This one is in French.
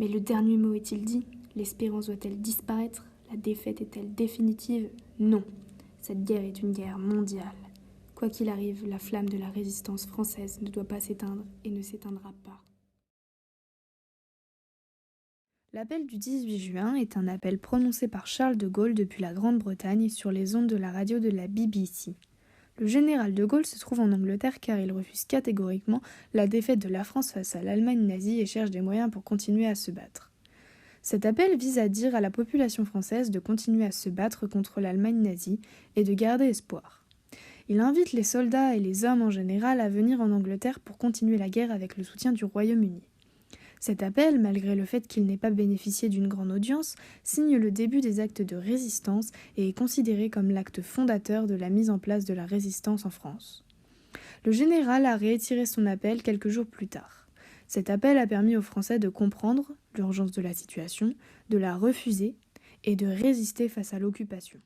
Mais le dernier mot est-il dit? L'espérance doit-elle disparaître? La défaite est-elle définitive? Non. Cette guerre est une guerre mondiale. Quoi qu'il arrive, la flamme de la résistance française ne doit pas s'éteindre et ne s'éteindra pas. L'appel du 18 juin est un appel prononcé par Charles de Gaulle depuis la Grande-Bretagne sur les ondes de la radio de la BBC. Le général de Gaulle se trouve en Angleterre car il refuse catégoriquement la défaite de la France face à l'Allemagne nazie et cherche des moyens pour continuer à se battre. Cet appel vise à dire à la population française de continuer à se battre contre l'Allemagne nazie et de garder espoir. Il invite les soldats et les hommes en général à venir en Angleterre pour continuer la guerre avec le soutien du Royaume-Uni. Cet appel, malgré le fait qu'il n'ait pas bénéficié d'une grande audience, signe le début des actes de résistance et est considéré comme l'acte fondateur de la mise en place de la résistance en France. Le général a réitéré son appel quelques jours plus tard. Cet appel a permis aux Français de comprendre l'urgence de la situation, de la refuser et de résister face à l'occupation.